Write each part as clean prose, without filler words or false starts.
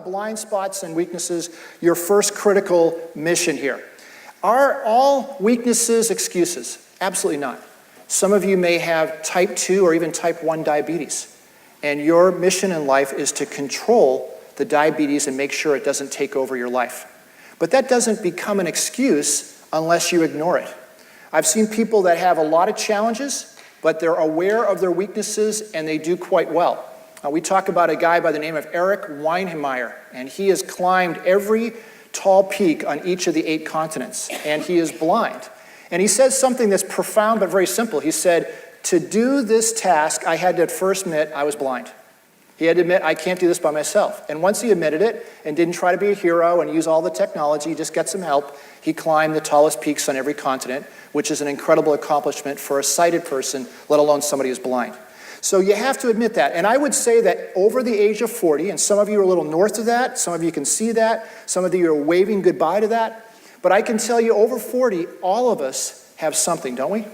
Blind spots and weaknesses, your first critical mission here. Are all weaknesses excuses? Absolutely not. Some of you may have type 2 or even type 1 diabetes, and your mission in life is to control the diabetes and make sure it doesn't take over your life. But that doesn't become an excuse unless you ignore it. I've seen people that have a lot of challenges, but they're aware of their weaknesses and they do quite well. We talk about a guy by the name of Eric Weinheimer, and he has climbed every tall peak on each of the 8 continents, and he is blind. And he says something that's profound but very simple. He said, to do this task, I had to first admit I was blind. He had to admit, I can't do this by myself. And once he admitted it and didn't try to be a hero and use all the technology, just get some help, he climbed the tallest peaks on every continent, which is an incredible accomplishment for a sighted person, let alone somebody who's blind. So you have to admit that. And I would say that over the age of 40, and some of you are a little north of that, some of you can see that, some of you are waving goodbye to that, but I can tell you over 40, all of us have something, don't we?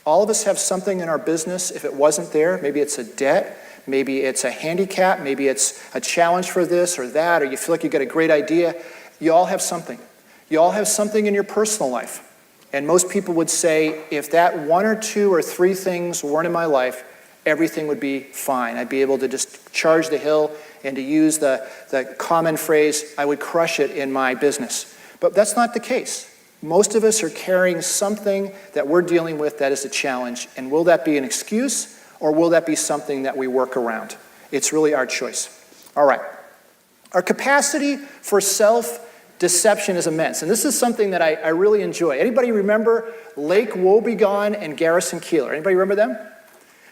All of us have something in our business. If it wasn't there, maybe it's a debt, maybe it's a handicap, maybe it's a challenge for this or that, or you feel like you've got a great idea. You all have something. You all have something in your personal life. And most people would say, if that 1 or 2 or 3 things weren't in my life, everything would be fine. I'd be able to just charge the hill, and to use the common phrase, I would crush it in my business. But that's not the case. Most of us are carrying something that we're dealing with that is a challenge. And will that be an excuse, or will that be something that we work around? It's really our choice. All right. Our capacity for self-deception is immense. And this is something that I really enjoy. Anybody remember Lake Wobegon and Garrison Keillor? Anybody remember them?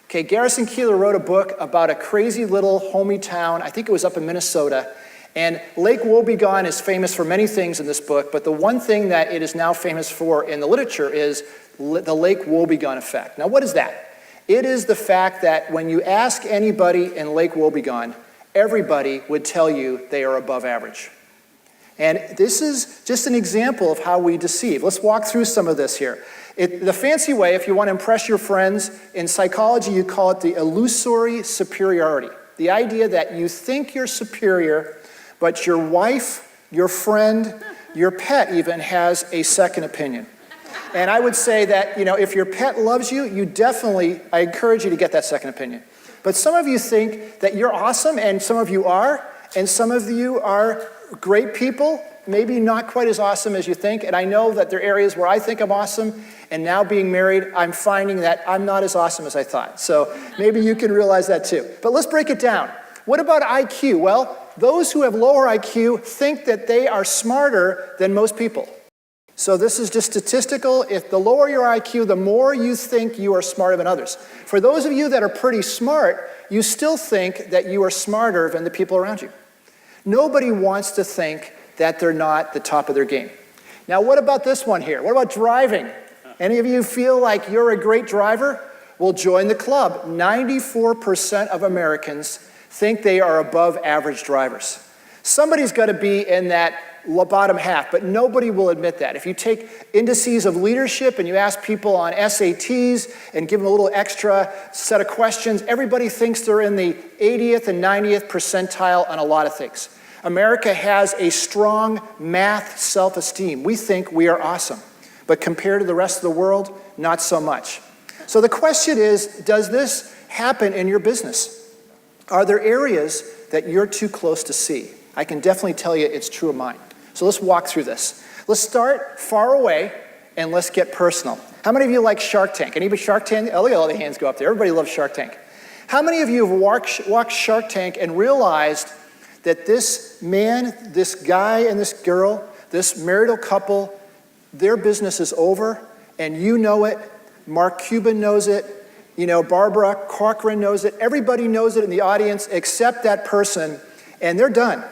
Okay, Garrison Keillor wrote a book about a crazy little homey town. I think it was up in Minnesota. And Lake Wobegon is famous for many things in this book, but the one thing that it is now famous for in the literature is the Lake Wobegon effect. Now, what is that? It is the fact that when you ask anybody in Lake Wobegon, everybody would tell you they are above average. And this is just an example of how we deceive. Let's walk through some of this here. The fancy way, if you want to impress your friends, in psychology you call it the illusory superiority. The idea that you think you're superior, but your wife, your friend, your pet even has a second opinion. And I would say that, if your pet loves you, I encourage you to get that second opinion. But some of you think that you're awesome, and some of you are, and some of you are great people, maybe not quite as awesome as you think. And I know that there are areas where I think I'm awesome, and now being married, I'm finding that I'm not as awesome as I thought. So maybe you can realize that too. But let's break it down. What about IQ? Well, those who have lower IQ think that they are smarter than most people. So this is just statistical. If the lower your IQ, the more you think you are smarter than others. For those of you that are pretty smart, you still think that you are smarter than the people around you. Nobody wants to think that they're not the top of their game. Now, what about this one here? What about driving? Any of you feel like you're a great driver? Well, join the club. 94% of Americans think they are above average drivers. Somebody's got to be in that bottom half, but nobody will admit that. If you take indices of leadership and you ask people on SATs and give them a little extra set of questions, everybody thinks they're in the 80th and 90th percentile on a lot of things. America has a strong math self-esteem. We think we are awesome. But compared to the rest of the world, not so much. So the question is, does this happen in your business? Are there areas that you're too close to see? I can definitely tell you it's true of mine. So let's walk through this. Let's start far away and let's get personal. How many of you like Shark Tank? Anybody Shark Tank? Oh, look at all the hands go up there. Everybody loves Shark Tank. How many of you have watched Shark Tank and realized that this man, this guy and this girl, this marital couple, their business is over, and you know it, Mark Cuban knows it, Barbara Corcoran knows it, everybody knows it in the audience except that person, and they're done.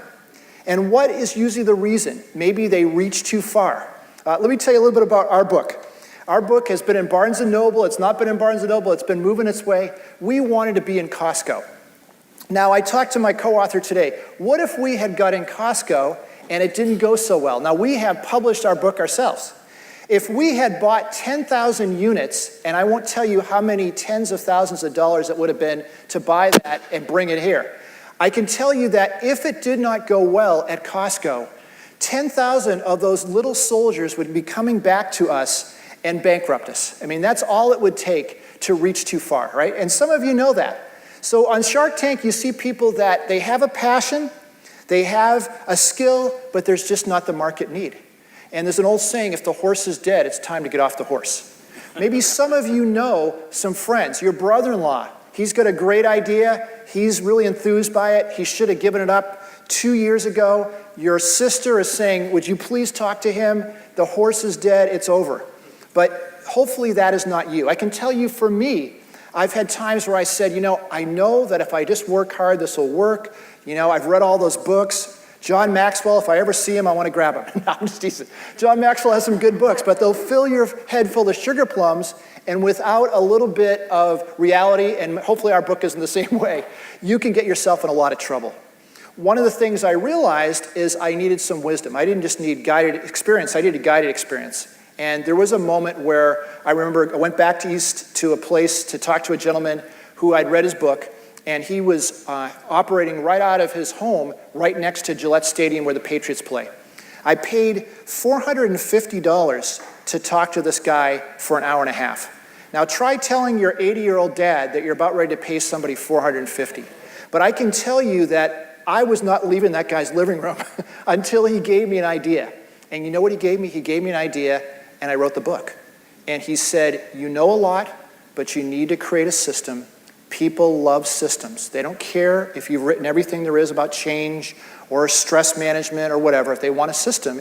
And what is usually the reason? Maybe they reach too far. Let me tell you a little bit about our book. Our book has been in Barnes & Noble, it's not been in Barnes & Noble, it's been moving its way. We wanted to be in Costco. Now, I talked to my co-author today. What if we had got in Costco and it didn't go so well? Now, we have published our book ourselves. If we had bought 10,000 units, and I won't tell you how many tens of thousands of dollars it would have been to buy that and bring it here, I can tell you that if it did not go well at Costco, 10,000 of those little soldiers would be coming back to us and bankrupt us. I mean, that's all it would take to reach too far, right? And some of you know that. So on Shark Tank, you see people that they have a passion, they have a skill, but there's just not the market need. And there's an old saying, if the horse is dead, it's time to get off the horse. Maybe some of you know some friends. Your brother-in-law, he's got a great idea. He's really enthused by it. He should have given it up 2 years ago. Your sister is saying, would you please talk to him? The horse is dead, it's over. But hopefully that is not you. I can tell you for me, I've had times where I said, I know that if I just work hard, this will work. I've read all those books. John Maxwell, if I ever see him, I want to grab him. No, I'm just teasing. John Maxwell has some good books, but they'll fill your head full of sugar plums, and without a little bit of reality, and hopefully our book isn't the same way, you can get yourself in a lot of trouble. One of the things I realized is I needed some wisdom. I didn't just need guided experience, I needed guided experience. And there was a moment where I remember I went back east to a place to talk to a gentleman who I'd read his book, and he was operating right out of his home right next to Gillette Stadium where the Patriots play. I paid $450 to talk to this guy for an hour and a half. Now try telling your 80-year-old dad that you're about ready to pay somebody $450. But I can tell you that I was not leaving that guy's living room until he gave me an idea. And you know what he gave me? He gave me an idea, and I wrote the book. And he said, you know a lot, but you need to create a system. People love systems. They don't care if you've written everything there is about change or stress management or whatever. If they want a system,